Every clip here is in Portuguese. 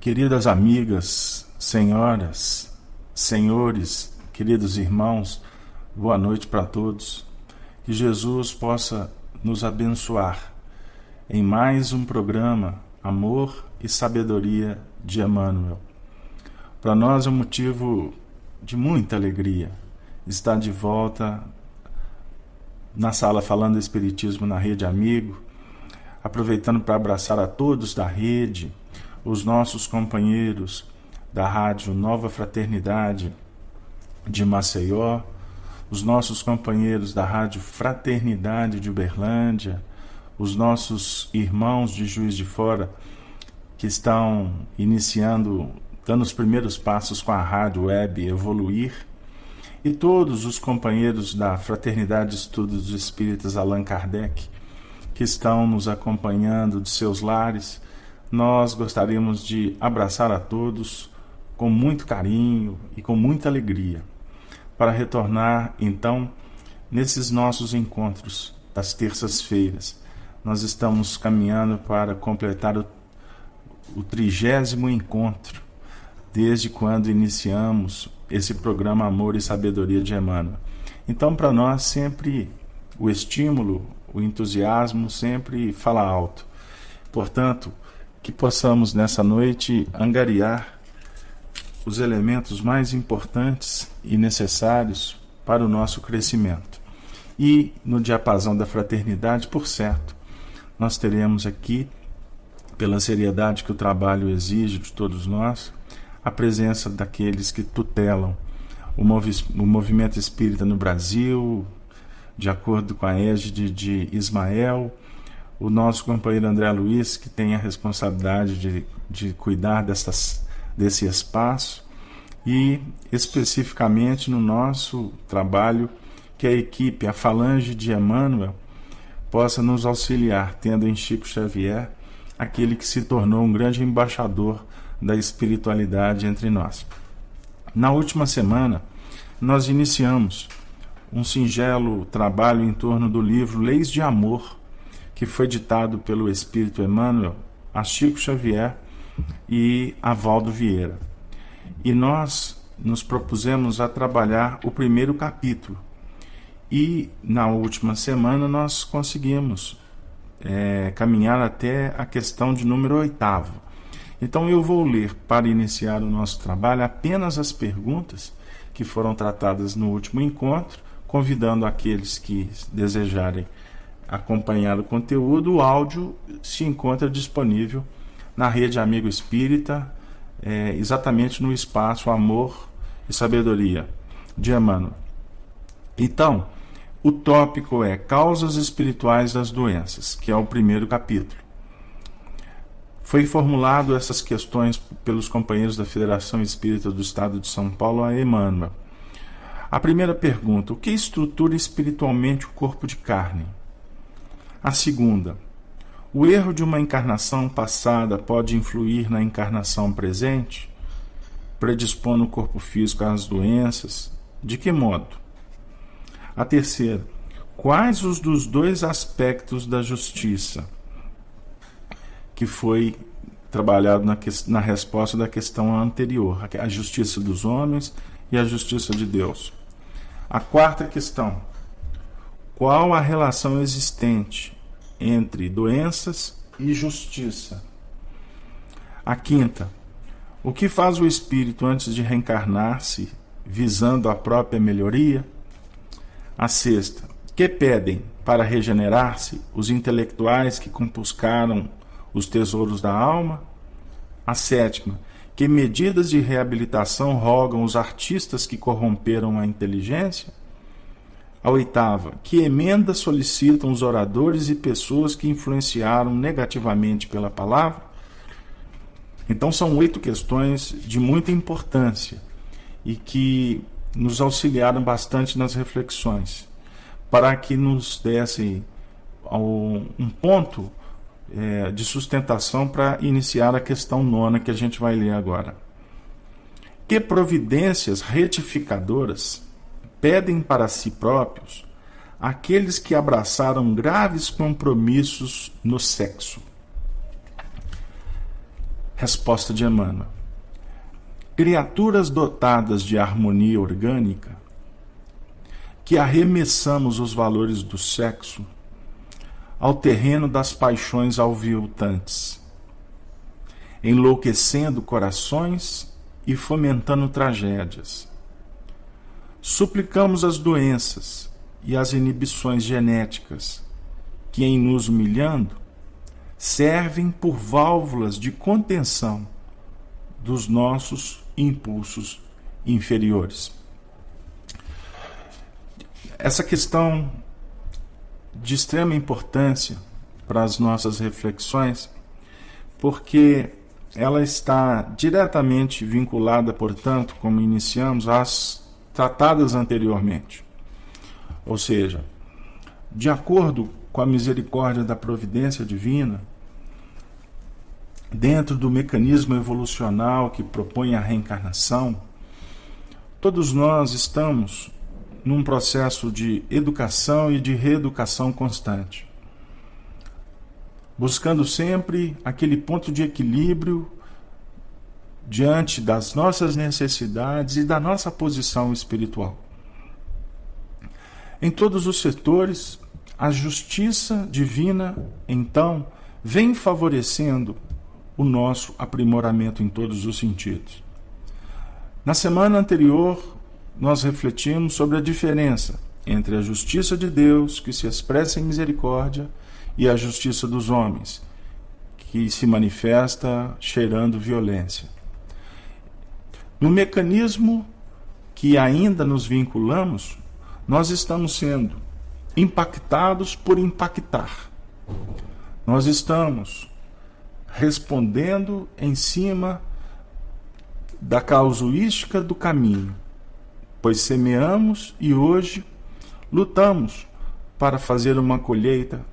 Queridas amigas, senhoras, senhores, queridos irmãos, boa noite para todos. Que Jesus possa nos abençoar em mais um programa Amor e Sabedoria de Emmanuel. Para nós é um motivo de muita alegria estar de volta na sala Falando Espiritismo na Rede Amigo, aproveitando para abraçar a todos da rede, os nossos companheiros da Rádio Nova Fraternidade de Maceió, os nossos companheiros da Rádio Fraternidade de Uberlândia, os nossos irmãos de Juiz de Fora que estão dando os primeiros passos com a Rádio Web Evoluir, e todos os companheiros da Fraternidade de Estudos Espíritas Allan Kardec que estão nos acompanhando de seus lares. Nós gostaríamos de abraçar a todos com muito carinho e com muita alegria, para retornar, então, nesses nossos encontros das terças-feiras. Nós estamos caminhando para completar o 30º encontro, desde quando iniciamos esse programa Amor e Sabedoria de Emmanuel. Então, para nós, sempre o estímulo, o entusiasmo sempre fala alto. Portanto, que possamos nessa noite angariar os elementos mais importantes e necessários para o nosso crescimento. E no diapasão da fraternidade, por certo, nós teremos aqui, pela seriedade que o trabalho exige de todos nós, a presença daqueles que tutelam o movimento espírita no Brasil, de acordo com a égide de Ismael, o nosso companheiro André Luiz, que tem a responsabilidade de cuidar desse espaço, e especificamente no nosso trabalho, que a equipe, a Falange de Emmanuel, possa nos auxiliar, tendo em Chico Xavier aquele que se tornou um grande embaixador da espiritualidade entre nós. Na última semana, nós iniciamos um singelo trabalho em torno do livro Leis de Amor, que foi ditado pelo Espírito Emmanuel a Chico Xavier e a Valdo Vieira. E nós nos propusemos a trabalhar o primeiro capítulo. E na última semana nós conseguimos caminhar até a questão de número 8º. Então eu vou ler, para iniciar o nosso trabalho, apenas as perguntas que foram tratadas no último encontro, convidando aqueles que desejarem acompanhar o conteúdo. O áudio se encontra disponível na Rede Amigo Espírita, exatamente no espaço Amor e Sabedoria de Emmanuel. Então, o tópico é Causas Espirituais das Doenças, que é o primeiro capítulo. Foi formulado essas questões pelos companheiros da Federação Espírita do Estado de São Paulo a Emmanuel. A primeira pergunta: o que estrutura espiritualmente o corpo de carne? A segunda: o erro de uma encarnação passada pode influir na encarnação presente, predispondo o corpo físico às doenças? De que modo? A terceira: quais os dos dois aspectos da justiça, que foi trabalhado na resposta da questão anterior, a justiça dos homens e a justiça de Deus? A quarta questão: qual a relação existente entre doenças e justiça? A quinta: o que faz o espírito antes de reencarnar-se, visando a própria melhoria? A sexta: que pedem para regenerar-se os intelectuais que compuscaram os tesouros da alma? A sétima: que medidas de reabilitação rogam os artistas que corromperam a inteligência? A oitava: que emendas solicitam os oradores e pessoas que influenciaram negativamente pela palavra? Então são 8 questões de muita importância e que nos auxiliaram bastante nas reflexões, para que nos dessem um ponto de sustentação para iniciar a questão 9ª que a gente vai ler agora. Que providências retificadoras pedem para si próprios aqueles que abraçaram graves compromissos no sexo? Resposta de Emmanuel: criaturas dotadas de harmonia orgânica, que arremessamos os valores do sexo ao terreno das paixões aviltantes, enlouquecendo corações e fomentando tragédias. Suplicamos as doenças e as inibições genéticas, que, em nos humilhando, servem por válvulas de contenção dos nossos impulsos inferiores. Essa questão de extrema importância para as nossas reflexões, porque ela está diretamente vinculada, portanto, como iniciamos, às tratadas anteriormente. Ou seja, de acordo com a misericórdia da providência divina, dentro do mecanismo evolucional que propõe a reencarnação, todos nós estamos num processo de educação e de reeducação constante, buscando sempre aquele ponto de equilíbrio diante das nossas necessidades e da nossa posição espiritual. Em todos os setores, a justiça divina, então, vem favorecendo o nosso aprimoramento em todos os sentidos. Na semana anterior, nós refletimos sobre a diferença entre a justiça de Deus, que se expressa em misericórdia, e a justiça dos homens, que se manifesta cheirando violência. No mecanismo que ainda nos vinculamos, nós estamos sendo impactados por impactar. Nós estamos respondendo em cima da causuística do caminho, pois semeamos e hoje lutamos para fazer uma colheita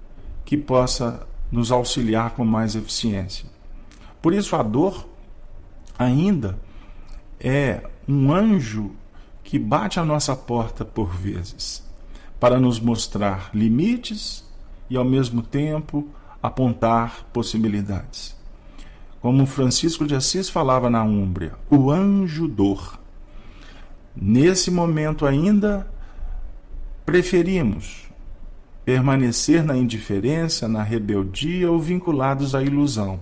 que possa nos auxiliar com mais eficiência. Por isso a dor ainda é um anjo que bate à nossa porta por vezes, para nos mostrar limites e ao mesmo tempo apontar possibilidades. Como Francisco de Assis falava na Úmbria, o anjo dor. Nesse momento ainda, preferimos permanecer na indiferença, na rebeldia ou vinculados à ilusão.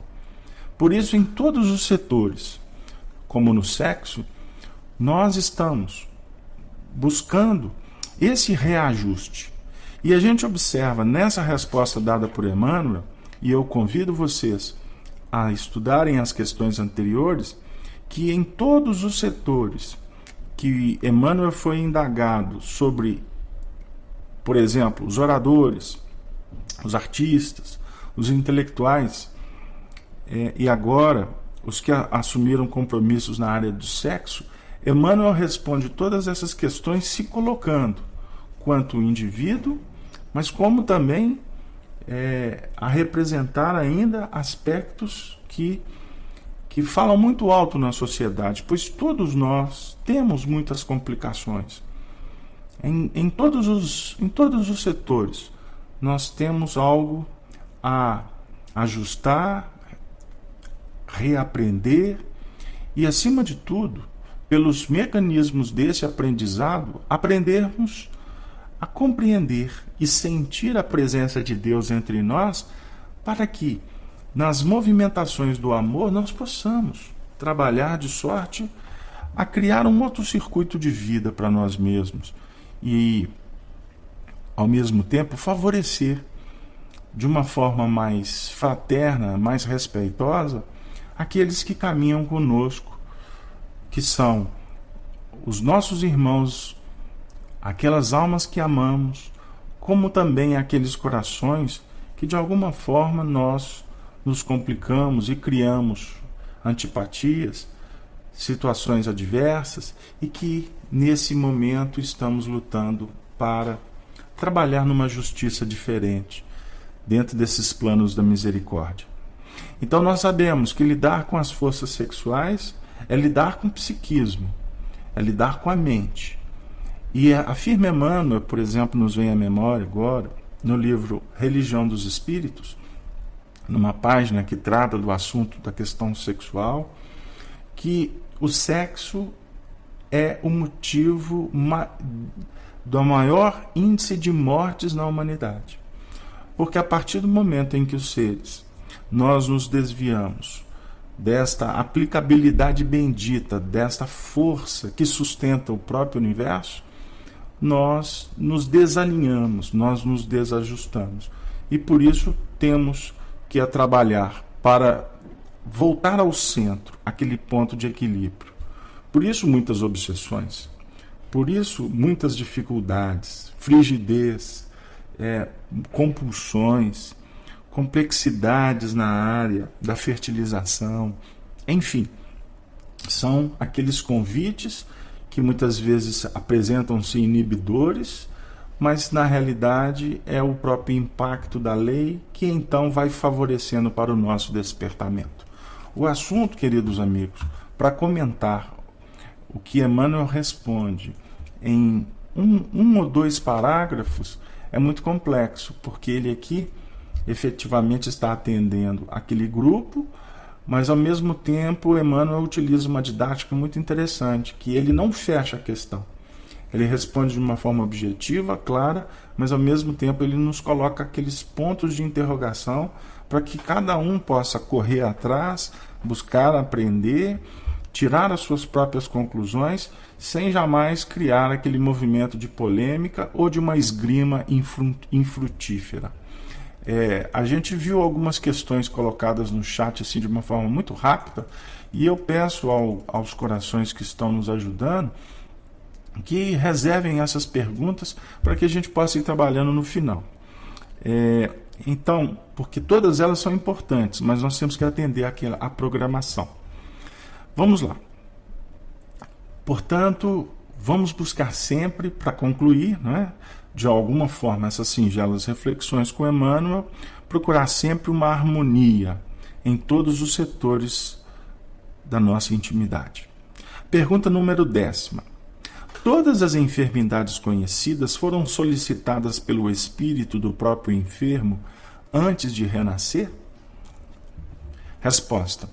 Por isso, em todos os setores, como no sexo, nós estamos buscando esse reajuste. E a gente observa nessa resposta dada por Emmanuel, e eu convido vocês a estudarem as questões anteriores, que em todos os setores que Emmanuel foi indagado sobre, por exemplo, os oradores, os artistas, os intelectuais, e agora os que assumiram compromissos na área do sexo, Emmanuel responde todas essas questões se colocando quanto indivíduo, mas como também a representar ainda aspectos que falam muito alto na sociedade, pois todos nós temos muitas complicações. Em todos os setores, nós temos algo a ajustar, reaprender e, acima de tudo, pelos mecanismos desse aprendizado, aprendermos a compreender e sentir a presença de Deus entre nós, para que, nas movimentações do amor, nós possamos trabalhar de sorte a criar um outro circuito de vida para nós mesmos e, ao mesmo tempo, favorecer de uma forma mais fraterna, mais respeitosa, aqueles que caminham conosco, que são os nossos irmãos, aquelas almas que amamos, como também aqueles corações que de alguma forma nós nos complicamos e criamos antipatias, situações adversas, e que nesse momento estamos lutando para trabalhar numa justiça diferente dentro desses planos da misericórdia. Então nós sabemos que lidar com as forças sexuais é lidar com o psiquismo, é lidar com a mente. E afirma Emmanuel, por exemplo, nos vem à memória agora, no livro Religião dos Espíritos, numa página que trata do assunto da questão sexual, que o sexo é o motivo do maior índice de mortes na humanidade. Porque a partir do momento em que os seres, nós nos desviamos desta aplicabilidade bendita, desta força que sustenta o próprio universo, nós nos desalinhamos, nós nos desajustamos. E por isso temos que trabalhar para voltar ao centro, aquele ponto de equilíbrio. Por isso muitas obsessões, por isso muitas dificuldades, frigidez, compulsões, complexidades na área da fertilização, enfim, são aqueles convites que muitas vezes apresentam-se inibidores, mas na realidade é o próprio impacto da lei que então vai favorecendo para o nosso despertamento. O assunto, queridos amigos, para comentar o que Emmanuel responde em um ou dois parágrafos, é muito complexo, porque ele aqui efetivamente está atendendo aquele grupo, mas ao mesmo tempo Emmanuel utiliza uma didática muito interessante, que ele não fecha a questão. Ele responde de uma forma objetiva, clara, mas ao mesmo tempo ele nos coloca aqueles pontos de interrogação para que cada um possa correr atrás, buscar aprender, tirar as suas próprias conclusões, sem jamais criar aquele movimento de polêmica ou de uma esgrima infrutífera. A gente viu algumas questões colocadas no chat assim, de uma forma muito rápida, e eu peço aos corações que estão nos ajudando que reservem essas perguntas para que a gente possa ir trabalhando no final. Então, porque todas elas são importantes, mas nós temos que atender a programação. Vamos lá. Portanto, vamos buscar sempre, para concluir, de alguma forma, essas singelas reflexões com Emmanuel, procurar sempre uma harmonia em todos os setores da nossa intimidade. Pergunta número 10. Todas as enfermidades conhecidas foram solicitadas pelo espírito do próprio enfermo antes de renascer? Resposta: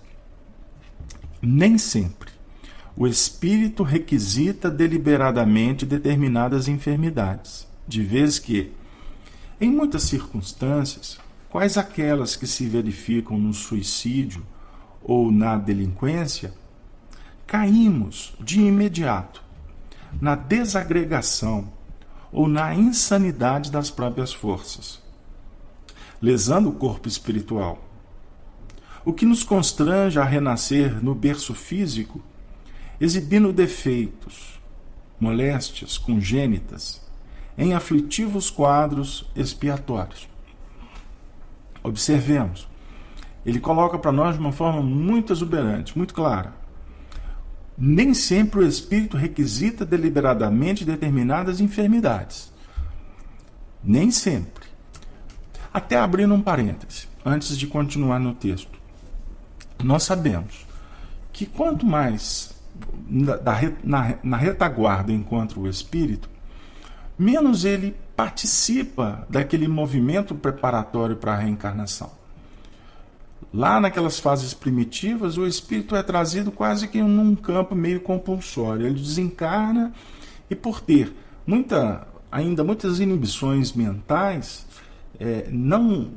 nem sempre. O espírito requisita deliberadamente determinadas enfermidades, de vez que, em muitas circunstâncias, quais aquelas que se verificam no suicídio ou na delinquência, caímos de imediato na desagregação ou na insanidade das próprias forças, lesando o corpo espiritual. O que nos constrange a renascer no berço físico, exibindo defeitos, moléstias congênitas, em aflitivos quadros expiatórios. Observemos, ele coloca para nós de uma forma muito exuberante, muito clara. Nem sempre o espírito requisita deliberadamente determinadas enfermidades. Nem sempre. Até abrindo um parêntese, antes de continuar no texto. Nós sabemos que quanto mais na retaguarda encontra o espírito, menos ele participa daquele movimento preparatório para a reencarnação. Lá naquelas fases primitivas, o espírito é trazido quase que num campo meio compulsório. Ele desencarna e, por ter ainda muitas inibições mentais, não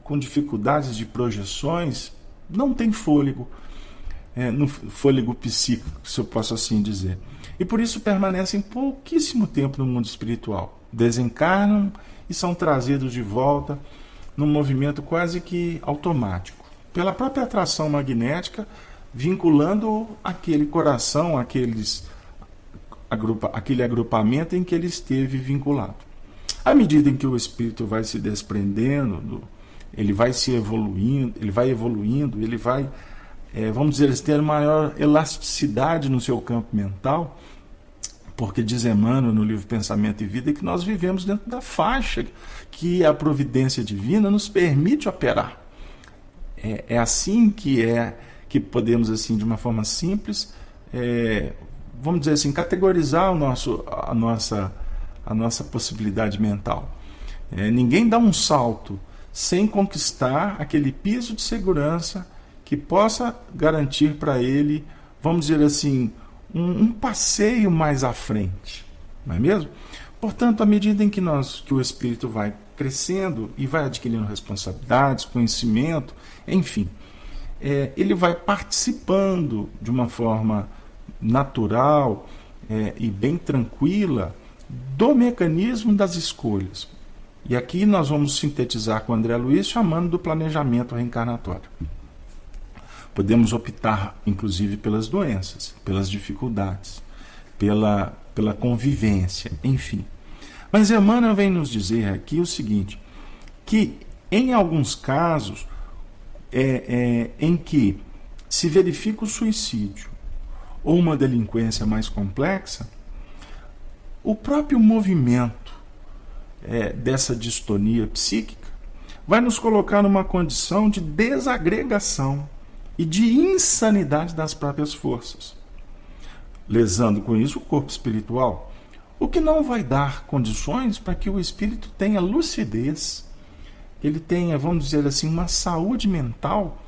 com dificuldades de projeções, não tem fôlego, no fôlego psíquico, se eu posso assim dizer. E por isso permanecem pouquíssimo tempo no mundo espiritual. Desencarnam e são trazidos de volta num movimento quase que automático, pela própria atração magnética, vinculando aquele coração, aquele agrupamento em que ele esteve vinculado. À medida em que o espírito vai se desprendendo, ele vai evoluindo, ele vai, vamos dizer, ter maior elasticidade no seu campo mental, porque diz Emmanuel no livro Pensamento e Vida que nós vivemos dentro da faixa que a providência divina nos permite operar. É assim que podemos, assim, de uma forma simples, vamos dizer assim, categorizar a nossa possibilidade mental. Ninguém dá um salto sem conquistar aquele piso de segurança que possa garantir para ele, vamos dizer assim, um passeio mais à frente, não é mesmo? Portanto, à medida em que o espírito vai crescendo e vai adquirindo responsabilidades, conhecimento, enfim, ele vai participando de uma forma natural e bem tranquila do mecanismo das escolhas. E aqui nós vamos sintetizar com o André Luiz, chamando do planejamento reencarnatório. Podemos optar, inclusive, pelas doenças, pelas dificuldades, pela convivência, enfim. Mas Emmanuel vem nos dizer aqui o seguinte, que em alguns casos em que se verifica o suicídio ou uma delinquência mais complexa, o próprio movimento dessa distonia psíquica vai nos colocar numa condição de desagregação e de insanidade das próprias forças, lesando com isso o corpo espiritual, o que não vai dar condições para que o espírito tenha lucidez, ele tenha, vamos dizer assim, uma saúde mental,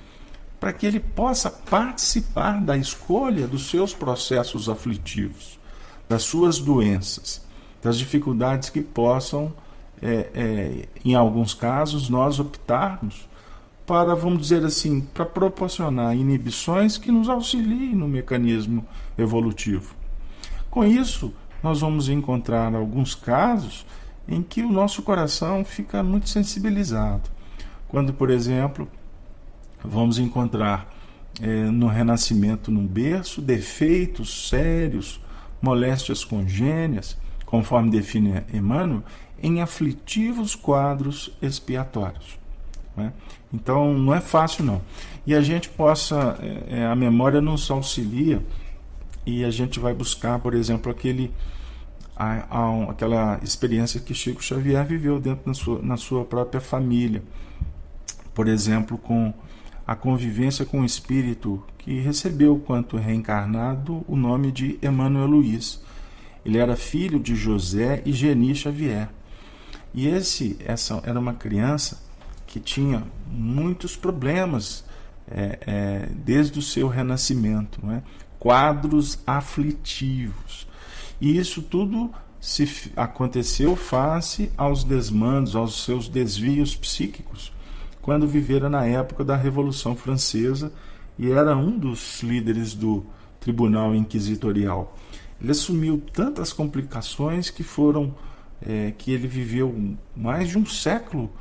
para que ele possa participar da escolha dos seus processos aflitivos, das suas doenças, das dificuldades que possam, em alguns casos, nós optarmos para, vamos dizer assim, para proporcionar inibições que nos auxiliem no mecanismo evolutivo. Com isso, nós vamos encontrar alguns casos em que o nosso coração fica muito sensibilizado. Quando, por exemplo, vamos encontrar no renascimento no berço defeitos sérios, moléstias congênias, conforme define Emmanuel, em aflitivos quadros expiatórios. Né? Então não é fácil não. E a gente a memória nos auxilia e a gente vai buscar, por exemplo, aquela experiência que Chico Xavier viveu dentro na sua própria família. Por exemplo, com a convivência com o espírito que recebeu, quanto reencarnado, o nome de Emmanuel Luiz. Ele era filho de José e Geni Xavier. E essa era uma criança que tinha muitos problemas desde o seu renascimento, não é? Quadros aflitivos. E isso tudo aconteceu face aos desmandos, aos seus desvios psíquicos, quando vivera na época da Revolução Francesa e era um dos líderes do Tribunal Inquisitorial. Ele assumiu tantas complicações que que ele viveu mais de um século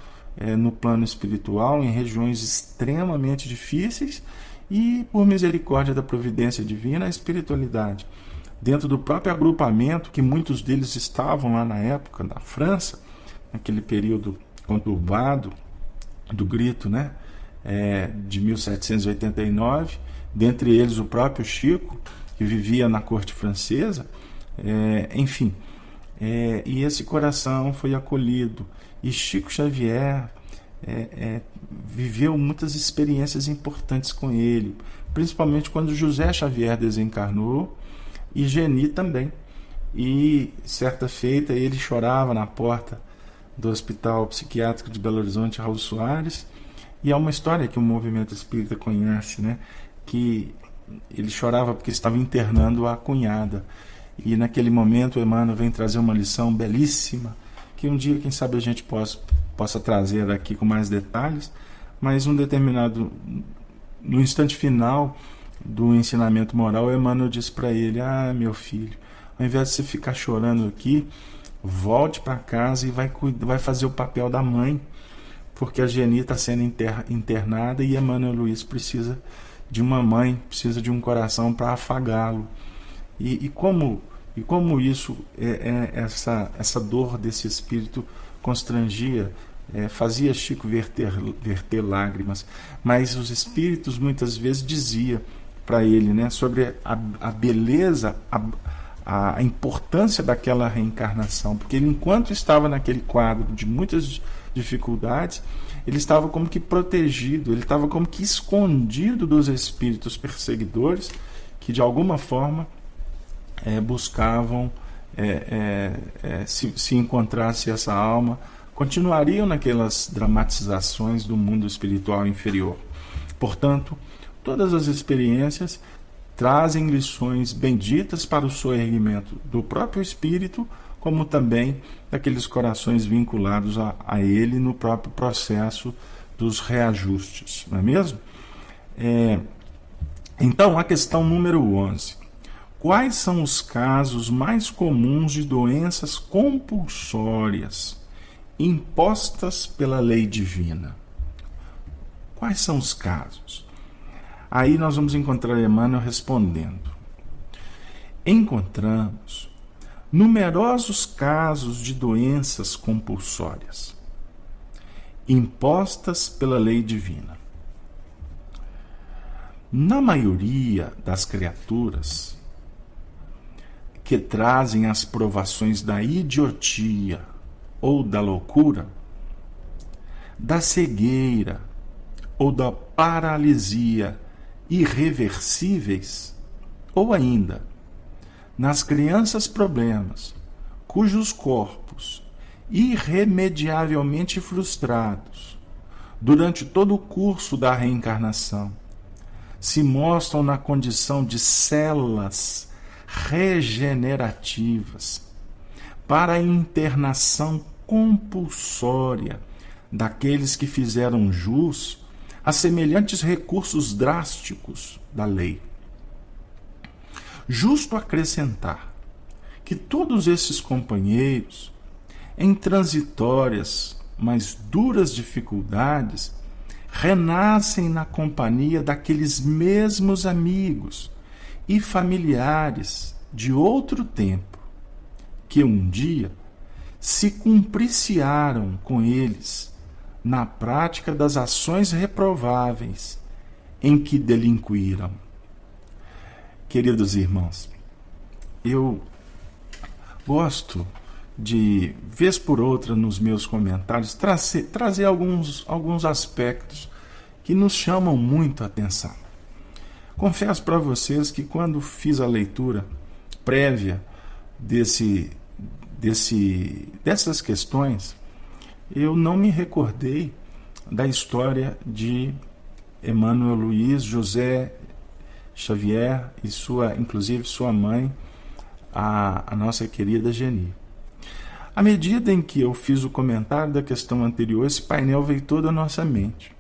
no plano espiritual, em regiões extremamente difíceis, e por misericórdia da providência divina, a espiritualidade, dentro do próprio agrupamento, que muitos deles estavam lá na época da França, naquele período conturbado do grito, né, de 1789, dentre eles o próprio Chico, que vivia na corte francesa, enfim, e esse coração foi acolhido, e Chico Xavier viveu muitas experiências importantes com ele, principalmente quando José Xavier desencarnou, e Geni também. E certa feita ele chorava na porta do Hospital Psiquiátrico de Belo Horizonte, Raul Soares, e há uma história que o movimento espírita conhece, né, que ele chorava porque estava internando a cunhada, e naquele momento Emmanuel vem trazer uma lição belíssima, que um dia, quem sabe, a gente possa trazer aqui com mais detalhes, mas no instante final do ensinamento moral, Emmanuel disse para ele: meu filho, ao invés de você ficar chorando aqui, volte para casa e vai fazer o papel da mãe, porque a Geni está sendo internada e Emmanuel Luiz precisa de uma mãe, precisa de um coração para afagá-lo. E como isso, essa dor desse espírito constrangia, fazia Chico verter lágrimas, mas os espíritos muitas vezes diziam para ele, né, sobre a beleza, a importância daquela reencarnação, porque ele, enquanto estava naquele quadro de muitas dificuldades, ele estava como que protegido, ele estava como que escondido dos espíritos perseguidores que de alguma forma buscavam se encontrasse essa alma continuariam naquelas dramatizações do mundo espiritual inferior. Portanto, todas as experiências trazem lições benditas para o soerguimento do próprio espírito, como também daqueles corações vinculados a ele no próprio processo dos reajustes, não é mesmo? Então, a questão número 11. Quais são os casos mais comuns de doenças compulsórias impostas pela lei divina? Quais são os casos? Aí nós vamos encontrar Emmanuel respondendo. Encontramos numerosos casos de doenças compulsórias impostas pela lei divina. Na maioria das criaturas que trazem as provações da idiotia ou da loucura, da cegueira ou da paralisia irreversíveis, ou ainda nas crianças problemas, cujos corpos irremediavelmente frustrados durante todo o curso da reencarnação se mostram na condição de células regenerativas para a internação compulsória daqueles que fizeram jus a semelhantes recursos drásticos da lei. Justo acrescentar que todos esses companheiros, em transitórias, mas duras dificuldades, renascem na companhia daqueles mesmos amigos e familiares de outro tempo, que um dia se cumpriciaram com eles na prática das ações reprováveis em que delinquiram. Queridos irmãos, eu gosto de, vez por outra, nos meus comentários, trazer alguns aspectos que nos chamam muito a atenção. Confesso para vocês que quando fiz a leitura prévia dessas questões, eu não me recordei da história de Emmanuel Luiz José Xavier e inclusive sua mãe, a nossa querida Geni. À medida em que eu fiz o comentário da questão anterior, esse painel veio todo à nossa mente.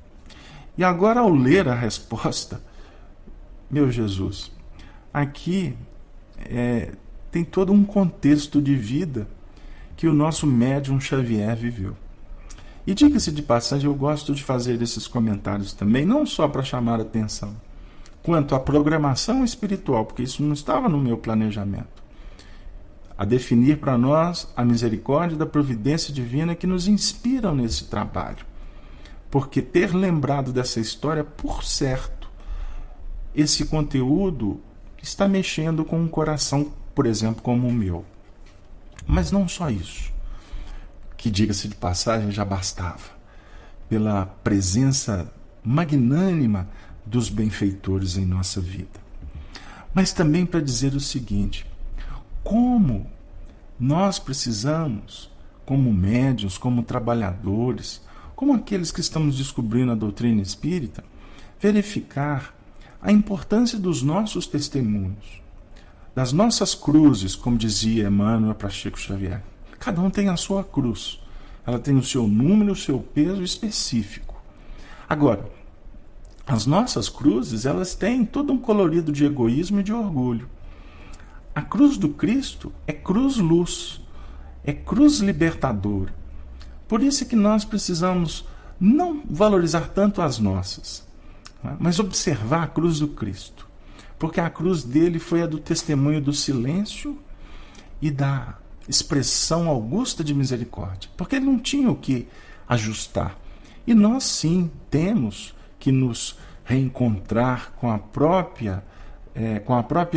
E agora, ao ler a resposta, meu Jesus, aqui tem todo um contexto de vida que o nosso médium Xavier viveu. E diga-se de passagem, eu gosto de fazer esses comentários também, não só para chamar a atenção, quanto à programação espiritual, porque isso não estava no meu planejamento, a definir para nós a misericórdia da providência divina que nos inspiram nesse trabalho. Porque ter lembrado dessa história, por certo, esse conteúdo está mexendo com um coração, por exemplo, como o meu. Mas não só isso, que, diga-se de passagem, já bastava, pela presença magnânima dos benfeitores em nossa vida. Mas também para dizer o seguinte: como nós precisamos, como médiuns, como trabalhadores, como aqueles que estamos descobrindo a doutrina espírita, verificar a importância dos nossos testemunhos, das nossas cruzes, como dizia Emmanuel para Chico Xavier. Cada um tem a sua cruz. Ela tem o seu número, o seu peso específico. Agora, as nossas cruzes, elas têm todo um colorido de egoísmo e de orgulho. A cruz do Cristo é cruz-luz, é cruz libertadora. Por isso é que nós precisamos não valorizar tanto as nossas, mas observar a cruz do Cristo. Porque a cruz dele foi a do testemunho do silêncio e da expressão augusta de misericórdia. Porque ele não tinha o que ajustar. E nós sim temos que nos reencontrar com a própria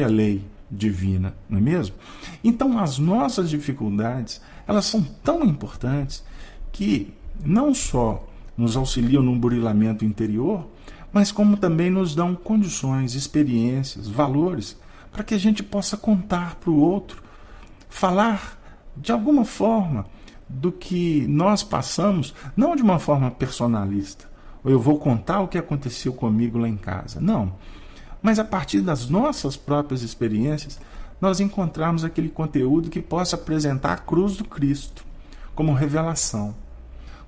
lei divina, não é mesmo? Então as nossas dificuldades, elas são tão importantes que não só nos auxiliam num burilamento interior, mas como também nos dão condições, experiências, valores, para que a gente possa contar para o outro, falar de alguma forma do que nós passamos, não de uma forma personalista, ou eu vou contar o que aconteceu comigo lá em casa. Não. Mas a partir das nossas próprias experiências, nós encontrarmos aquele conteúdo que possa apresentar a cruz do Cristo como revelação,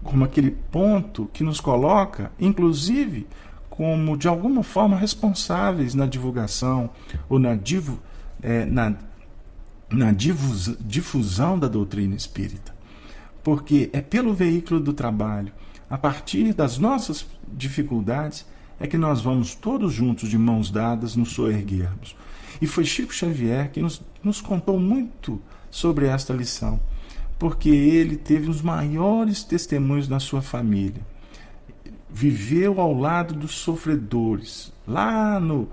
como aquele ponto que nos coloca, inclusive, como de alguma forma responsáveis na divulgação ou na difusão da doutrina espírita. Porque é pelo veículo do trabalho, a partir das nossas dificuldades, é que nós vamos todos juntos, de mãos dadas, nos soerguermos. E foi Chico Xavier que nos contou muito sobre esta lição, porque ele teve os maiores testemunhos na sua família. Viveu ao lado dos sofredores, lá no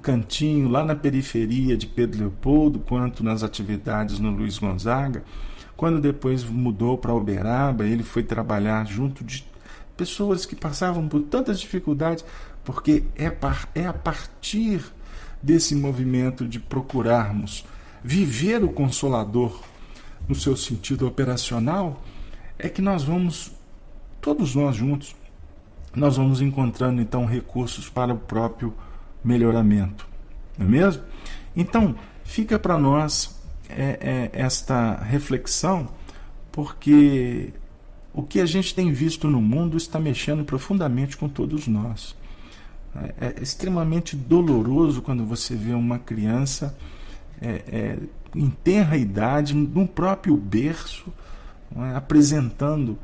cantinho, lá na periferia de Pedro Leopoldo, quanto nas atividades no Luiz Gonzaga. Quando depois mudou para Uberaba, ele foi trabalhar junto de pessoas que passavam por tantas dificuldades, porque é a partir desse movimento de procurarmos viver o Consolador no seu sentido operacional, é que nós vamos, todos nós juntos, nós vamos encontrando então recursos para o próprio melhoramento, não é mesmo? Então, fica para nós esta reflexão, porque o que a gente tem visto no mundo está mexendo profundamente com todos nós. É extremamente doloroso quando você vê uma criança em tenra idade, no próprio berço, apresentando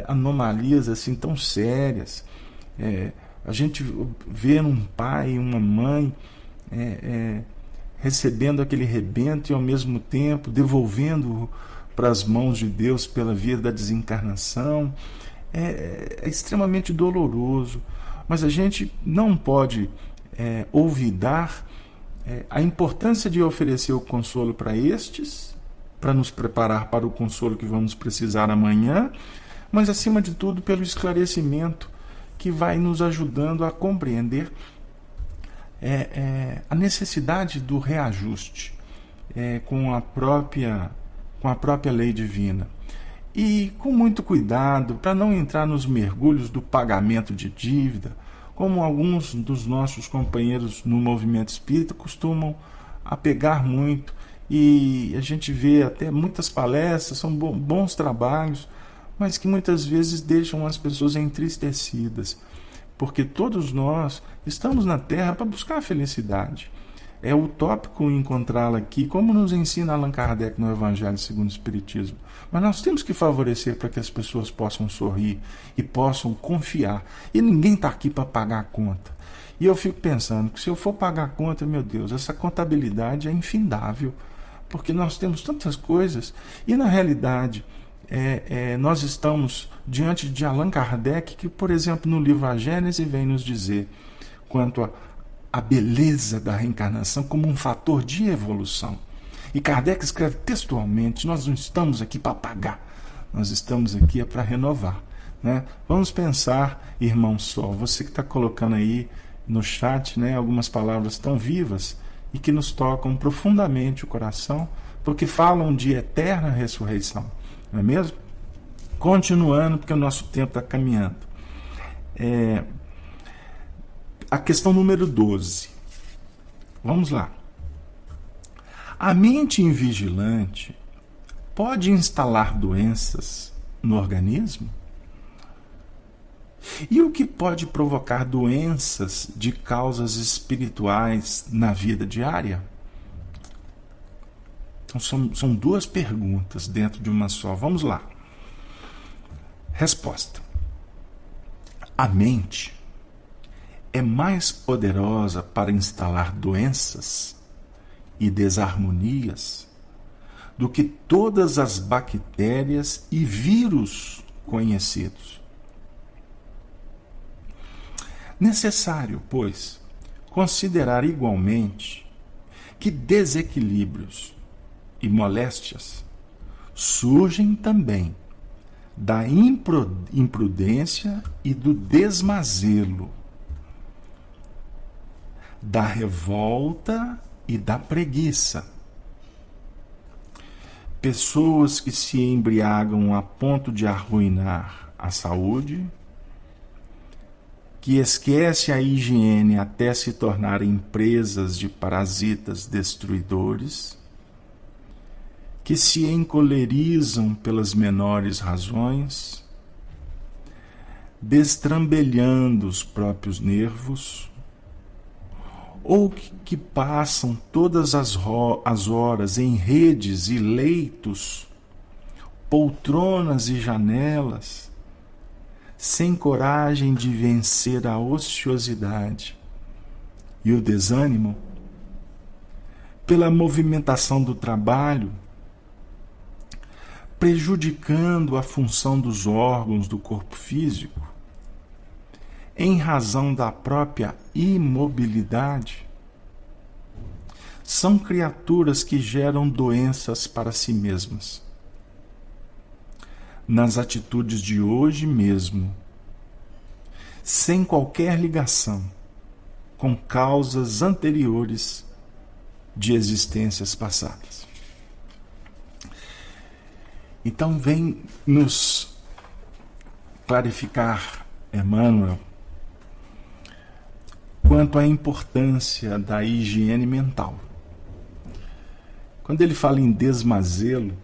anomalias assim tão sérias. A gente vê um pai e uma mãe recebendo aquele rebento e ao mesmo tempo devolvendo para as mãos de Deus pela via da desencarnação. É extremamente doloroso, mas a gente não pode olvidar a importância de oferecer o consolo para estes, para nos preparar para o consolo que vamos precisar amanhã, mas acima de tudo pelo esclarecimento que vai nos ajudando a compreender a necessidade do reajuste com a própria lei divina. E com muito cuidado, para não entrar nos mergulhos do pagamento de dívida, como alguns dos nossos companheiros no movimento espírita costumam apegar muito, e a gente vê até muitas palestras, são bons trabalhos, mas que muitas vezes deixam as pessoas entristecidas, porque todos nós estamos na Terra para buscar a felicidade. É utópico encontrá-la aqui, como nos ensina Allan Kardec no Evangelho segundo o Espiritismo. Mas nós temos que favorecer para que as pessoas possam sorrir e possam confiar. E ninguém está aqui para pagar a conta. E eu fico pensando que se eu for pagar a conta, meu Deus, essa contabilidade é infindável, porque nós temos tantas coisas e, na realidade, nós estamos diante de Allan Kardec, que, por exemplo, no livro A Gênese vem nos dizer quanto a beleza da reencarnação como um fator de evolução. E Kardec escreve textualmente: nós não estamos aqui para pagar, nós estamos aqui para renovar, né? Vamos pensar, irmão Sol, você que está colocando aí no chat, né, algumas palavras tão vivas e que nos tocam profundamente o coração, porque falam de eterna ressurreição, não é mesmo? Continuando, porque o nosso tempo está caminhando. A questão número 12. Vamos lá. A mente invigilante pode instalar doenças no organismo? E o que pode provocar doenças de causas espirituais na vida diária? Então são duas perguntas dentro de uma só. Vamos lá. Resposta. A mente é mais poderosa para instalar doenças e desarmonias do que todas as bactérias e vírus conhecidos. Necessário, pois, considerar igualmente que desequilíbrios e moléstias surgem também da imprudência e do desmazelo, da revolta e da preguiça. pessoas que se embriagam a ponto de arruinar a saúde, que esquecem a higiene até se tornarem presas de parasitas destruidores, que se encolerizam pelas menores razões, destrambelhando os próprios nervos, ou que passam todas as horas em redes e leitos, poltronas e janelas, sem coragem de vencer a ociosidade e o desânimo, pela movimentação do trabalho, prejudicando a função dos órgãos do corpo físico, em razão da própria imobilidade. São criaturas que geram doenças para si mesmas. Nas atitudes de hoje mesmo, sem qualquer ligação com causas anteriores de existências passadas. Então vem nos clarificar Emmanuel quanto à importância da higiene mental. Quando ele fala em desmazelo,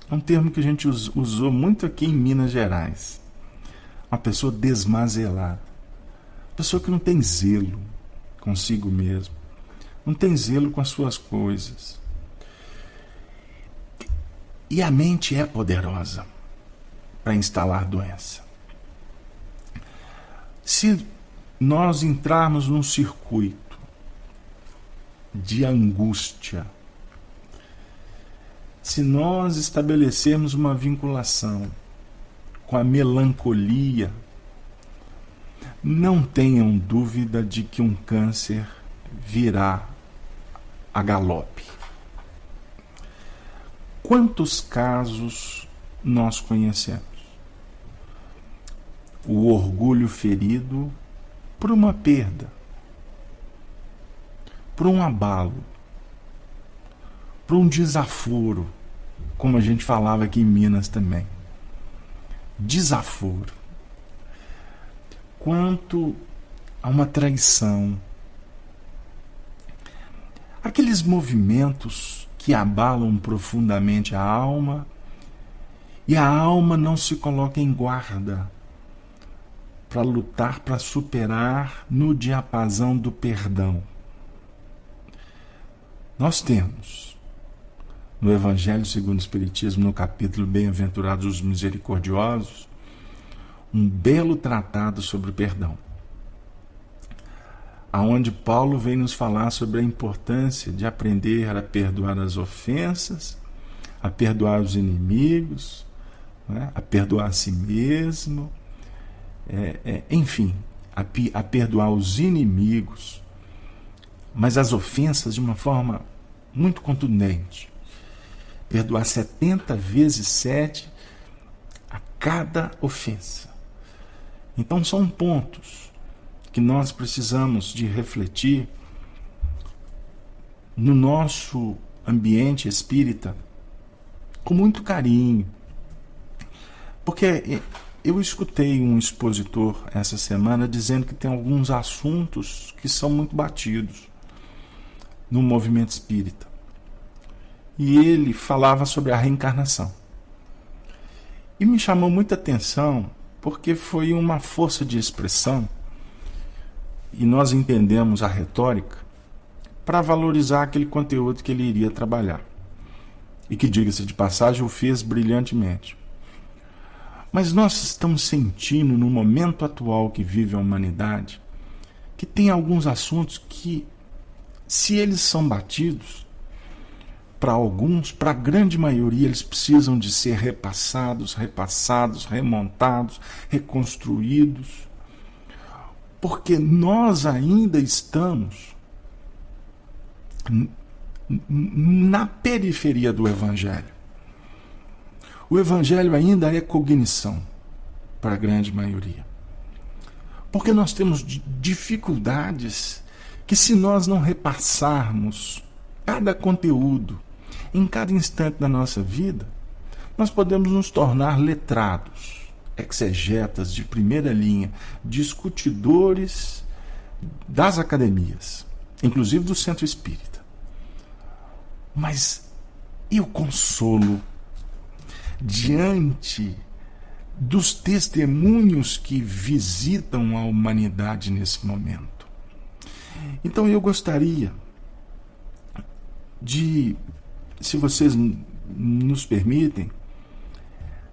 é um termo que a gente usou muito aqui em Minas Gerais. Uma pessoa desmazelada. Uma pessoa que não tem zelo consigo mesmo. Não tem zelo com as suas coisas. E a mente é poderosa para instalar doença. Se nós entrarmos num circuito de angústia, se nós estabelecermos uma vinculação com a melancolia, não tenham dúvida de que um câncer virá a galope. Quantos casos nós conhecemos? O orgulho ferido por uma perda, por um abalo, por um desaforo, como a gente falava aqui em Minas também. Desaforo. Quanto a uma traição. Aqueles movimentos que abalam profundamente a alma, e a alma não se coloca em guarda para lutar, para superar no diapasão do perdão. Nós temos no Evangelho segundo o Espiritismo, no capítulo Bem-aventurados os Misericordiosos, um belo tratado sobre o perdão, aonde Paulo vem nos falar sobre a importância de aprender a perdoar as ofensas, a perdoar os inimigos, né? A perdoar a si mesmo, enfim, a perdoar os inimigos, mas as ofensas de uma forma muito contundente. Perdoar 70 vezes 7 a cada ofensa. Então são pontos que nós precisamos de refletir no nosso ambiente espírita com muito carinho. Porque eu escutei um expositor essa semana dizendo que tem alguns assuntos que são muito batidos no movimento espírita. E ele falava sobre a reencarnação. E me chamou muita atenção porque foi uma força de expressão, e nós entendemos a retórica para valorizar aquele conteúdo que ele iria trabalhar. E que, diga-se de passagem, o fez brilhantemente. Mas nós estamos sentindo, no momento atual que vive a humanidade, que tem alguns assuntos que, se eles são batidos, para alguns, para a grande maioria, eles precisam de ser repassados, remontados, reconstruídos, porque nós ainda estamos na periferia do Evangelho. O Evangelho ainda é cognição para a grande maioria. Porque nós temos dificuldades que, se nós não repassarmos cada conteúdo em cada instante da nossa vida, nós podemos nos tornar letrados, exegetas de primeira linha, discutidores das academias, inclusive do centro espírita. Mas e o consolo diante dos testemunhos que visitam a humanidade nesse momento? Então eu gostaria de, se vocês nos permitem,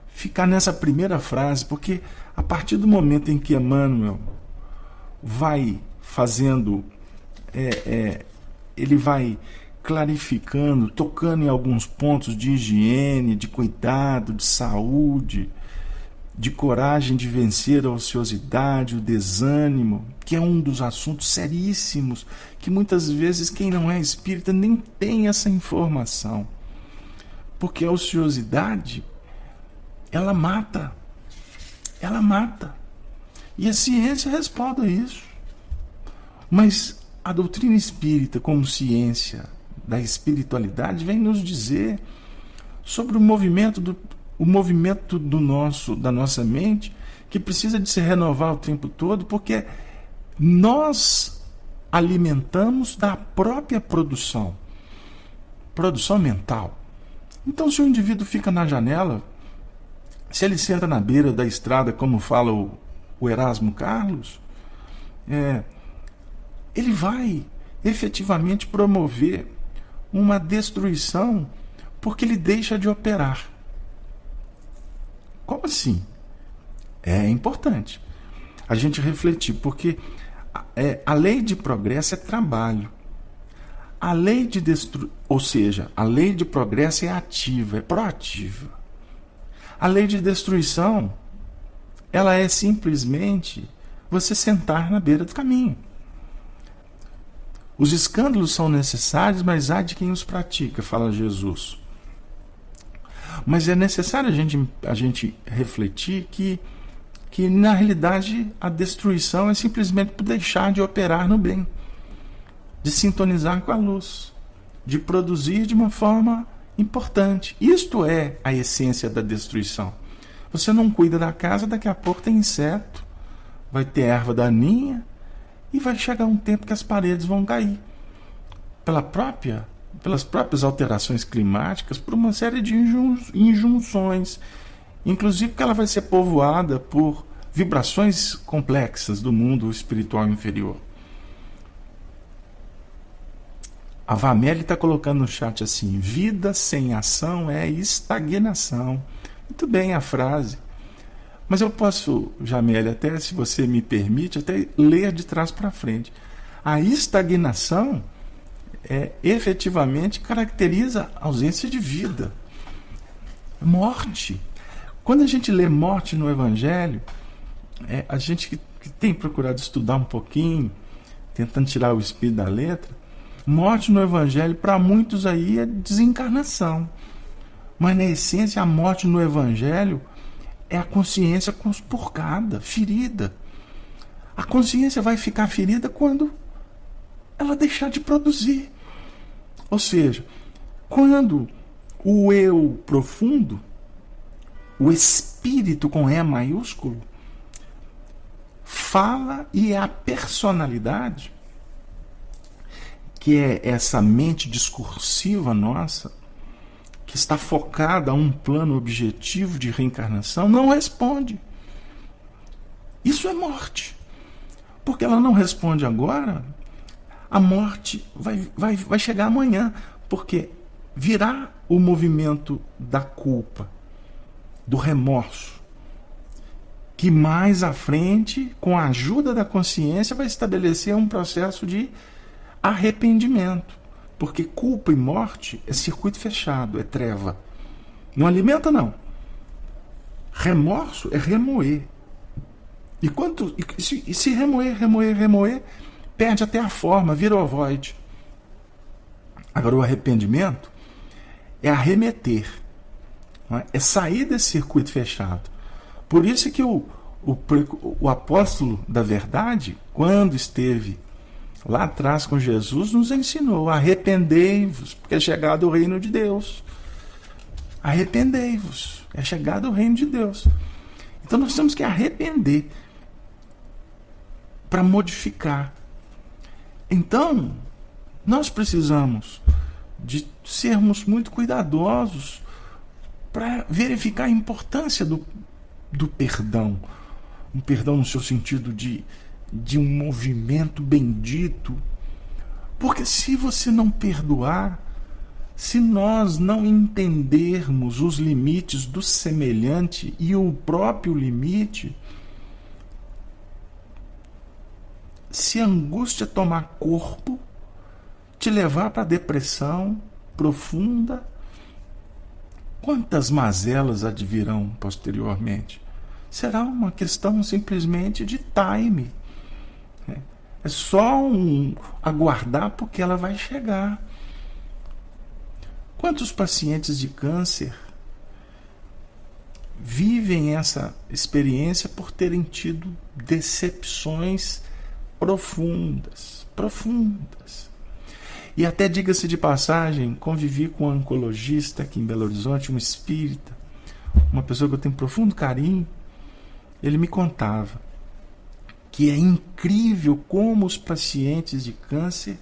ficar nessa primeira frase, porque a partir do momento em que Emmanuel vai fazendo, ele vai clarificando, tocando em alguns pontos de higiene, de cuidado, de saúde, de coragem de vencer a ociosidade, o desânimo, que é um dos assuntos seríssimos, que muitas vezes quem não é espírita nem tem essa informação. Porque a ociosidade, ela mata. Ela mata. E a ciência responde a isso. Mas a doutrina espírita, como ciência da espiritualidade, vem nos dizer sobre o movimento da nossa mente, que precisa de se renovar o tempo todo, porque nós alimentamos da própria produção mental. Então, se o indivíduo fica na janela, se ele senta na beira da estrada, como fala o Erasmo Carlos, ele vai efetivamente promover uma destruição, porque ele deixa de operar. Como assim? É importante a gente refletir, porque a lei de progresso é trabalho. A lei de a lei de progresso é ativa, é proativa. A lei de destruição, ela é simplesmente você sentar na beira do caminho. Os escândalos são necessários, mas há de quem os pratica, fala Jesus. Mas é necessário a gente refletir que na realidade a destruição é simplesmente por deixar de operar no bem, de sintonizar com a luz, de produzir de uma forma importante. Isto é a essência da destruição. Você não cuida da casa, daqui a pouco tem inseto, vai ter erva daninha e vai chegar um tempo que as paredes vão cair pelas próprias alterações climáticas, por uma série de injunções, inclusive que ela vai ser povoada por vibrações complexas do mundo espiritual inferior. A Vamélia está colocando no chat assim: vida sem ação é estagnação. Muito bem a frase. Mas eu posso, Jamélia, até, se você me permite, até ler de trás para frente. A estagnação efetivamente caracteriza a ausência de vida. Morte. Quando a gente lê morte no Evangelho, a gente que tem procurado estudar um pouquinho, tentando tirar o espírito da letra, morte no Evangelho, para muitos aí, é desencarnação. Mas, na essência, a morte no Evangelho é a consciência conspurcada, ferida. A consciência vai ficar ferida quando ela deixar de produzir. Ou seja, quando o eu profundo, o espírito com E maiúsculo, fala, e é a personalidade, que é essa mente discursiva nossa, que está focada a um plano objetivo de reencarnação, não responde. Isso é morte. Porque ela não responde agora, a morte vai chegar amanhã. Porque virá o movimento da culpa, do remorso, que mais à frente, com a ajuda da consciência, vai estabelecer um processo de arrependimento. Porque culpa e morte é circuito fechado, é treva. Não alimenta, não. Remorso é remoer. E se remoer, perde até a forma, vira ovoide. Agora, o arrependimento é arremeter, não é? É sair desse circuito fechado. Por isso que o apóstolo da verdade, quando esteve lá atrás com Jesus, nos ensinou: arrependei-vos, porque é chegado o reino de Deus. Arrependei-vos, é chegado o reino de Deus. Então nós temos que arrepender para modificar. Então, nós precisamos de sermos muito cuidadosos para verificar a importância do perdão. Um perdão no seu sentido de um movimento bendito. Porque se você não perdoar, se nós não entendermos os limites do semelhante e o próprio limite, se a angústia tomar corpo, te levar para a depressão profunda, quantas mazelas advirão posteriormente? Será uma questão simplesmente de time. É só aguardar, porque ela vai chegar. Quantos pacientes de câncer vivem essa experiência por terem tido decepções profundas. E até, diga-se de passagem, convivi com um oncologista aqui em Belo Horizonte, um espírita, uma pessoa que eu tenho profundo carinho. Ele me contava que é incrível como os pacientes de câncer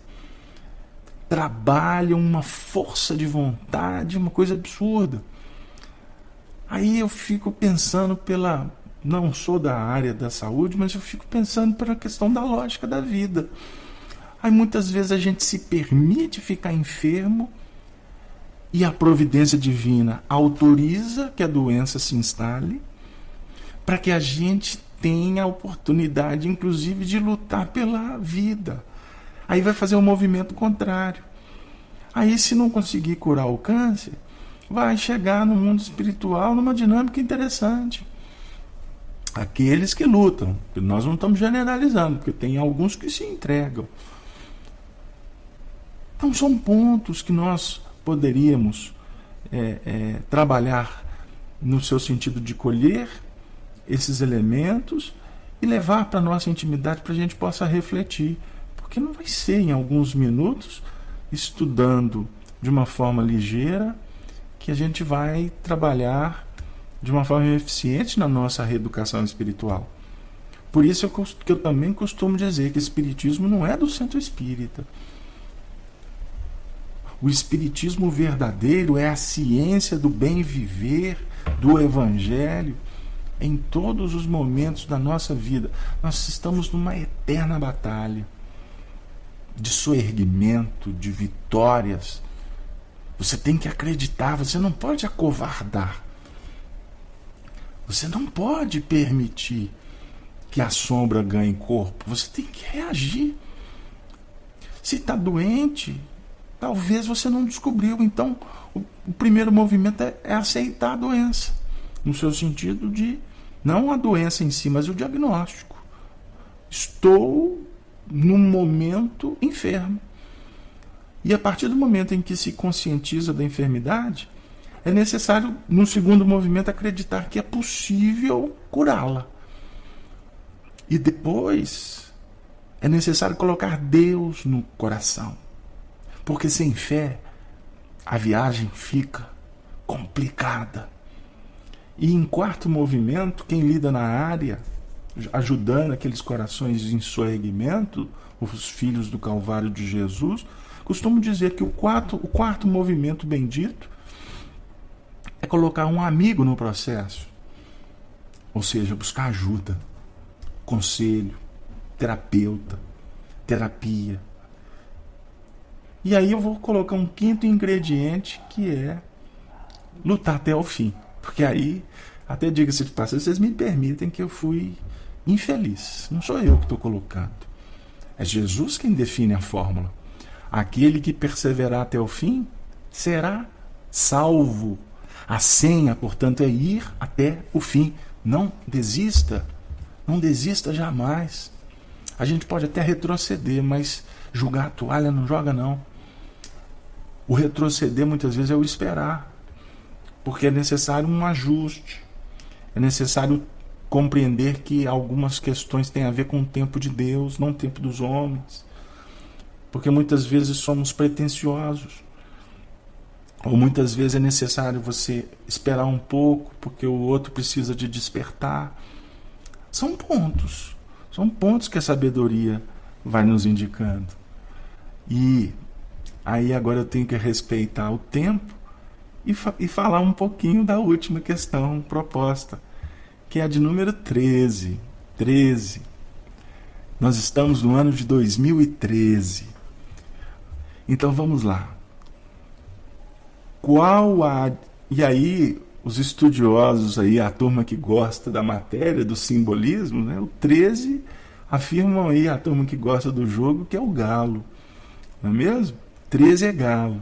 trabalham uma força de vontade, uma coisa absurda. Aí eu fico pensando não sou da área da saúde, mas eu fico pensando pela questão da lógica da vida. Aí muitas vezes a gente se permite ficar enfermo e a providência divina autoriza que a doença se instale para que a gente tenha a oportunidade, inclusive, de lutar pela vida. Aí vai fazer um movimento contrário. Aí, se não conseguir curar o câncer, vai chegar no mundo espiritual numa dinâmica interessante. Aqueles que lutam, nós não estamos generalizando, porque tem alguns que se entregam. Então são pontos que nós poderíamos trabalhar no seu sentido de colher esses elementos e levar para a nossa intimidade para a gente possa refletir. Porque não vai ser em alguns minutos, estudando de uma forma ligeira, que a gente vai trabalhar de uma forma eficiente na nossa reeducação espiritual. Por isso que eu também costumo dizer que o espiritismo não é do centro espírita. O espiritismo verdadeiro é a ciência do bem viver, do evangelho, em todos os momentos da nossa vida. Nós estamos numa eterna batalha de soerguimento, de vitórias. Você tem que acreditar, você não pode acovardar. Você não pode permitir que a sombra ganhe corpo. Você tem que reagir. Se está doente, talvez você não descobriu. Então, o primeiro movimento é aceitar a doença. No seu sentido de, não a doença em si, mas o diagnóstico. Estou num momento enfermo. E a partir do momento em que se conscientiza da enfermidade, é necessário, no segundo movimento, acreditar que é possível curá-la. E depois, é necessário colocar Deus no coração. Porque sem fé, a viagem fica complicada. E em quarto movimento, quem lida na área, ajudando aqueles corações em soerguimento, os filhos do Calvário de Jesus, costumo dizer que o quarto movimento bendito é colocar um amigo no processo. Ou seja, buscar ajuda, conselho, terapeuta, terapia. E aí eu vou colocar um quinto ingrediente, que é lutar até o fim. Porque aí, até diga-se de passagem, vocês me permitem que eu fui infeliz. Não sou eu que estou colocando. É Jesus quem define a fórmula. Aquele que perseverar até o fim será salvo. A senha, portanto, é ir até o fim. Não desista. Não desista jamais. A gente pode até retroceder, mas jogar a toalha não joga, não. O retroceder muitas vezes é o esperar. Porque é necessário um ajuste. É necessário compreender que algumas questões têm a ver com o tempo de Deus, não o tempo dos homens. porque muitas vezes somos pretensiosos, ou muitas vezes é necessário você esperar um pouco, porque o outro precisa de despertar. São pontos que a sabedoria vai nos indicando. E aí agora eu tenho que respeitar o tempo e falar um pouquinho da última questão proposta, que é a de número 13. 13. Nós estamos no ano de 2013. Então vamos lá. E aí, os estudiosos aí, a turma que gosta da matéria, do simbolismo, né? O 13 afirmam aí, a turma que gosta do jogo, que é o galo. Não é mesmo? 13 é galo.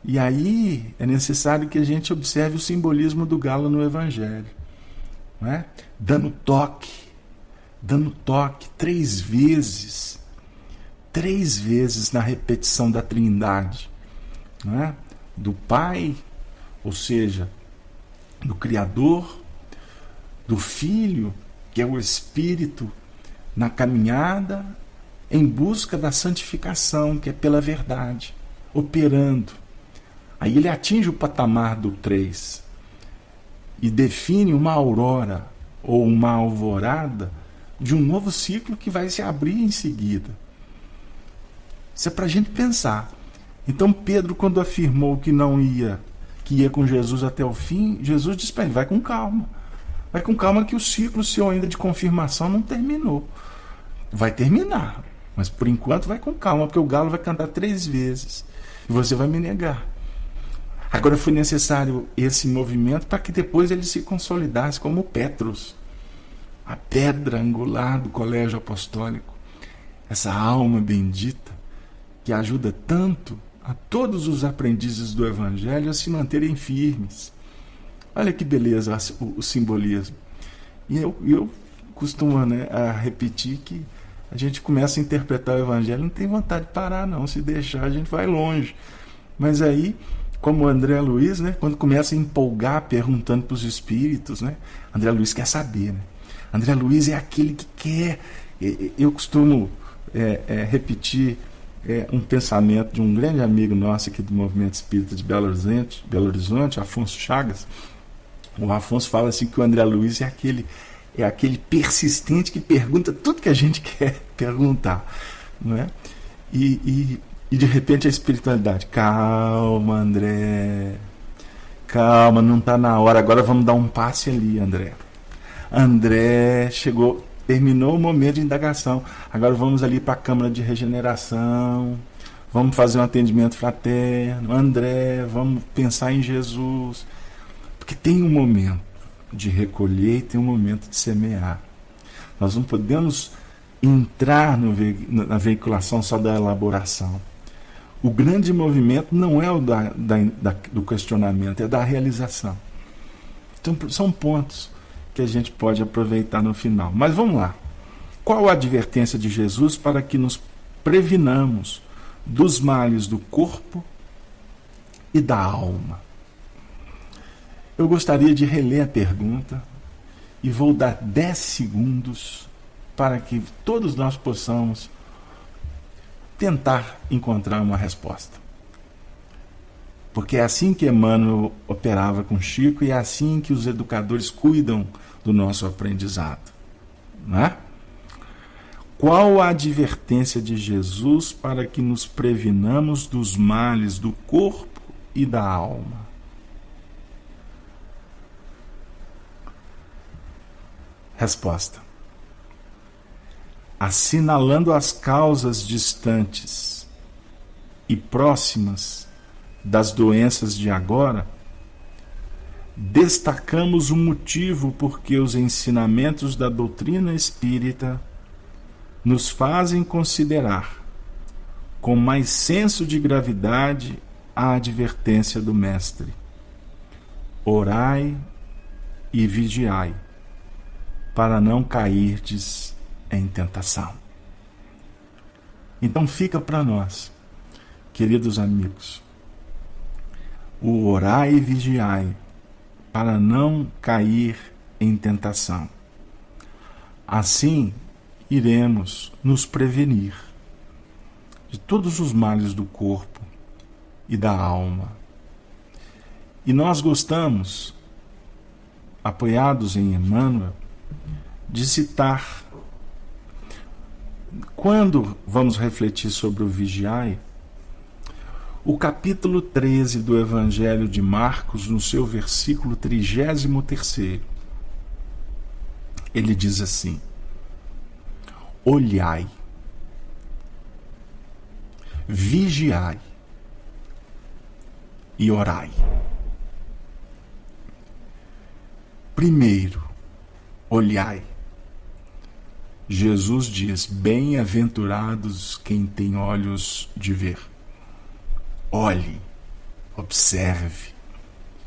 E aí é necessário que a gente observe o simbolismo do galo no Evangelho. Não é? Dando toque 3 vezes. 3 vezes na repetição da Trindade. Não é? Do Pai, ou seja, do Criador, do Filho, que é o Espírito, na caminhada em busca da santificação, que é pela verdade, operando. Aí ele atinge o patamar do 3 e define uma aurora ou uma alvorada de um novo ciclo que vai se abrir em seguida. Isso é para a gente pensar. Então Pedro, quando afirmou que ia com Jesus até o fim, Jesus disse para ele, vai com calma. Vai com calma que o ciclo seu ainda de confirmação não terminou. Vai terminar, mas por enquanto vai com calma, porque o galo vai cantar 3 vezes e você vai me negar. Agora foi necessário esse movimento para que depois ele se consolidasse como Petros, a pedra angular do colégio apostólico, essa alma bendita que ajuda tanto a todos os aprendizes do Evangelho a se manterem firmes. Olha que beleza o simbolismo. E eu costumo a repetir que a gente começa a interpretar o Evangelho, não tem vontade de parar não, se deixar a gente vai longe. Mas aí, como o André Luiz, né, quando começa a empolgar perguntando para os espíritos, né, André Luiz quer saber. Né? André Luiz é aquele que quer. Eu costumo repetir um pensamento de um grande amigo nosso aqui do Movimento Espírita de Belo Horizonte, Afonso Chagas. O Afonso fala assim que o André Luiz é aquele persistente que pergunta tudo que a gente quer perguntar, não é? E de repente a espiritualidade, calma André, calma, não está na hora, agora vamos dar um passe ali, André chegou, terminou o momento de indagação, agora vamos ali para a Câmara de Regeneração, vamos fazer um atendimento fraterno, André, vamos pensar em Jesus, porque tem um momento de recolher e tem um momento de semear. Nós não podemos entrar na veiculação só da elaboração. O grande movimento não é o do questionamento, é da realização. Então são pontos que a gente pode aproveitar no final. Mas vamos lá. Qual a advertência de Jesus para que nos previnamos dos males do corpo e da alma? Eu gostaria de reler a pergunta e vou dar 10 segundos para que todos nós possamos tentar encontrar uma resposta. Porque é assim que Emmanuel operava com Chico e é assim que os educadores cuidam do nosso aprendizado. Não é? Qual a advertência de Jesus para que nos previnamos dos males do corpo e da alma? Resposta: assinalando as causas distantes e próximas das doenças de agora, destacamos o motivo por que os ensinamentos da doutrina espírita nos fazem considerar com mais senso de gravidade a advertência do Mestre: orai e vigiai, para não cairdes em tentação. Então fica para nós, queridos amigos, o orai e vigiai, para não cair em tentação. Assim, iremos nos prevenir. de todos os males do corpo e da alma. E nós gostamos, apoiados em Emmanuel, de citar, quando vamos refletir sobre o vigiai, o capítulo 13 do Evangelho de Marcos, no seu versículo 33º. Ele diz assim: olhai, vigiai e orai. Primeiro, olhai. Jesus diz: bem-aventurados quem tem olhos de ver. Olhe, observe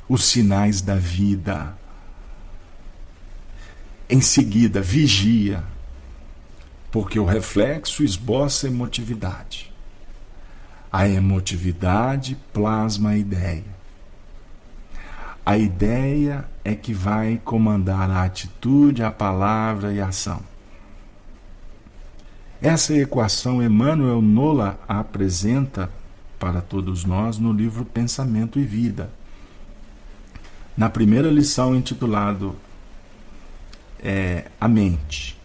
os sinais da vida. Em seguida, vigia, porque o reflexo esboça a emotividade. A emotividade plasma a ideia. A ideia é que vai comandar a atitude, a palavra e a ação. Essa equação Emmanuel Nola a apresenta para todos nós no livro Pensamento e Vida. Na primeira lição, intitulado A Mente,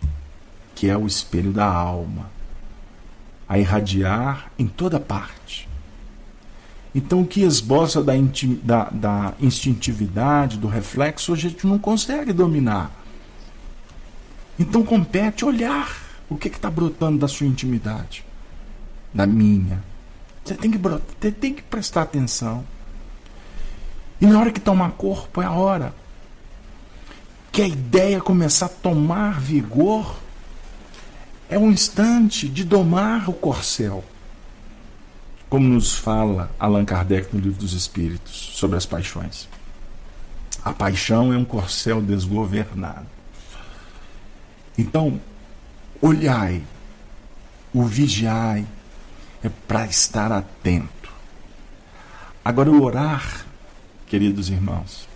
que é o espelho da alma, a irradiar em toda parte. Então, o que esboça da instintividade, do reflexo, a gente não consegue dominar. Então, compete olhar o que está brotando da sua intimidade, da minha. Você tem que prestar atenção. E na hora que tomar corpo, é a hora que a ideia começar a tomar vigor, é um instante de domar o corcel. Como nos fala Allan Kardec no Livro dos Espíritos, sobre as paixões. A paixão é um corcel desgovernado. Então, olhai, o vigiai, é para estar atento. Agora, o orar, queridos irmãos,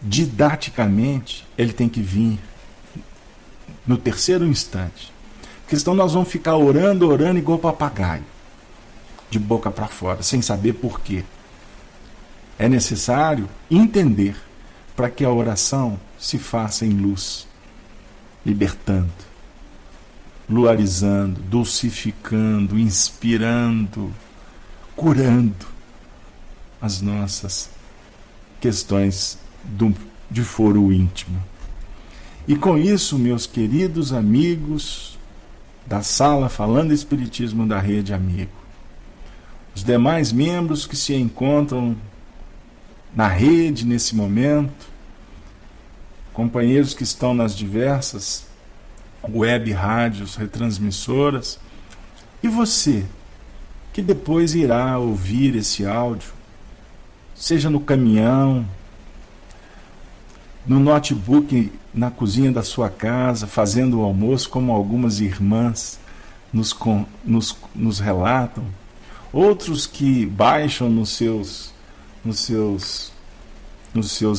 didaticamente, ele tem que vir no terceiro instante. Porque senão nós vamos ficar orando igual papagaio, de boca para fora, sem saber por quê. É necessário entender para que a oração se faça em luz, libertando, luarizando, dulcificando, inspirando, curando as nossas questões de foro íntimo. E com isso, meus queridos amigos da sala Falando Espiritismo da Rede Amigo, os demais membros que se encontram na rede nesse momento, companheiros que estão nas diversas web rádios, retransmissoras, e você, que depois irá ouvir esse áudio, seja no caminhão, no notebook, na cozinha da sua casa, fazendo o almoço, como algumas irmãs nos relatam, outros que baixam nos seus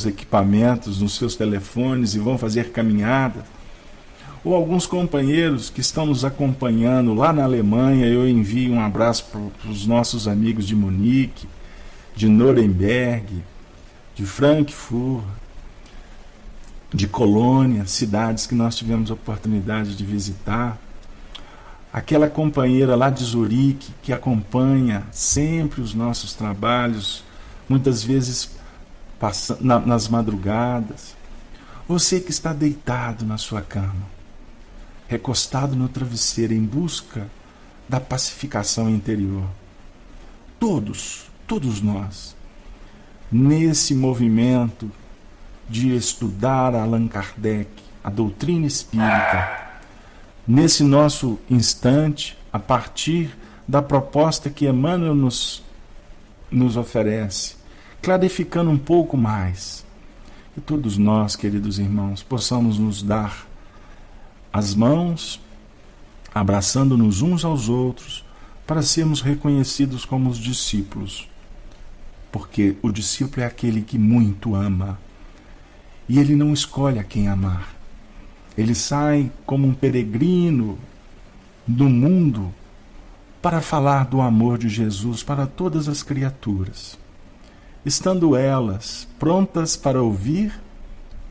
equipamentos, nos seus telefones e vão fazer caminhada, ou alguns companheiros que estão nos acompanhando lá na Alemanha. Eu envio um abraço para os nossos amigos de Munique, de Nuremberg, de Frankfurt, de Colônia, cidades que nós tivemos a oportunidade de visitar. Aquela companheira lá de Zurique, que acompanha sempre os nossos trabalhos, muitas vezes nas madrugadas. Você que está deitado na sua cama, recostado no travesseiro em busca da pacificação interior. Todos nós, nesse movimento de estudar Allan Kardec, a doutrina espírita, nesse nosso instante, a partir da proposta que Emmanuel nos oferece, clarificando um pouco mais, que todos nós, queridos irmãos, possamos nos dar as mãos, abraçando-nos uns aos outros, para sermos reconhecidos como os discípulos. Porque o discípulo é aquele que muito ama, e ele não escolhe a quem amar. Ele sai como um peregrino do mundo para falar do amor de Jesus para todas as criaturas, estando elas prontas para ouvir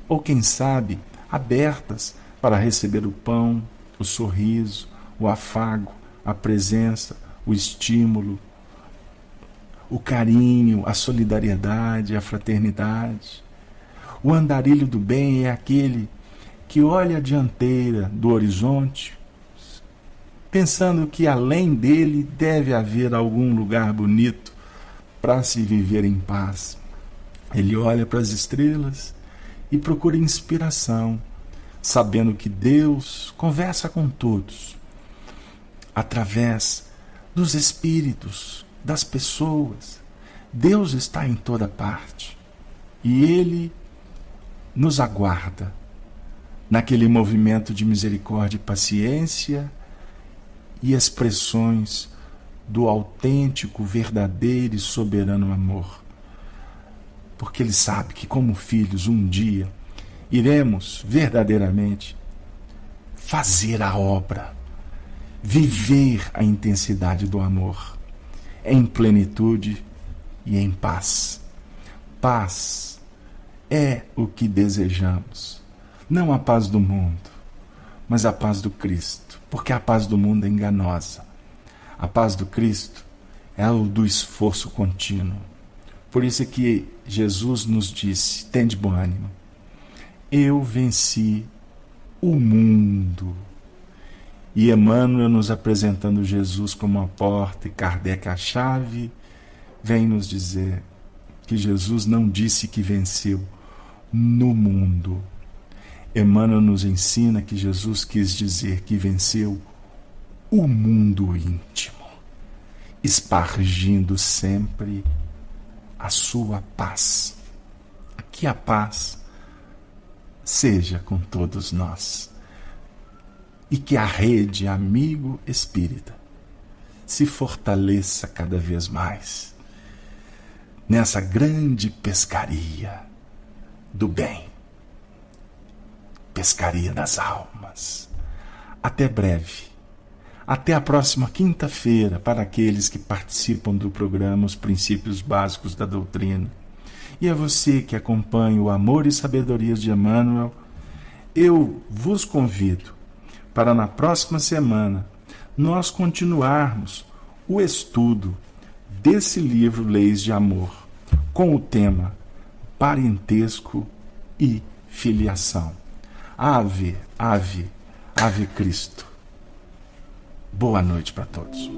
ou, quem sabe, abertas para receber o pão, o sorriso, o afago, a presença, o estímulo, o carinho, a solidariedade, a fraternidade. O andarilho do bem é aquele que olha a dianteira do horizonte, pensando que além dele deve haver algum lugar bonito para se viver em paz. Ele olha para as estrelas e procura inspiração, sabendo que Deus conversa com todos, através dos espíritos, das pessoas. Deus está em toda parte e Ele nos aguarda naquele movimento de misericórdia e paciência e expressões do autêntico, verdadeiro e soberano amor. Porque Ele sabe que, como filhos, um dia iremos verdadeiramente fazer a obra, viver a intensidade do amor, em plenitude e em paz. Paz é o que desejamos. Não a paz do mundo, mas a paz do Cristo, porque a paz do mundo é enganosa. A paz do Cristo é o do esforço contínuo. Por isso é que Jesus nos disse: tende bom ânimo, eu venci o mundo. E Emmanuel, nos apresentando Jesus como a porta e Kardec a chave, vem nos dizer que Jesus não disse que venceu no mundo. Emmanuel nos ensina que Jesus quis dizer que venceu o mundo íntimo, espargindo sempre a sua paz. Que a paz seja com todos nós e que a rede Amigo Espírita se fortaleça cada vez mais nessa grande pescaria do bem, pescaria das almas. Até breve. Até a próxima quinta-feira para aqueles que participam do programa Os Princípios Básicos da Doutrina. E a você que acompanha o Amor e Sabedorias de Emmanuel, eu vos convido para na próxima semana nós continuarmos o estudo desse livro Leis de Amor, com o tema Parentesco e Filiação. Ave, ave, ave Cristo. Boa noite para todos.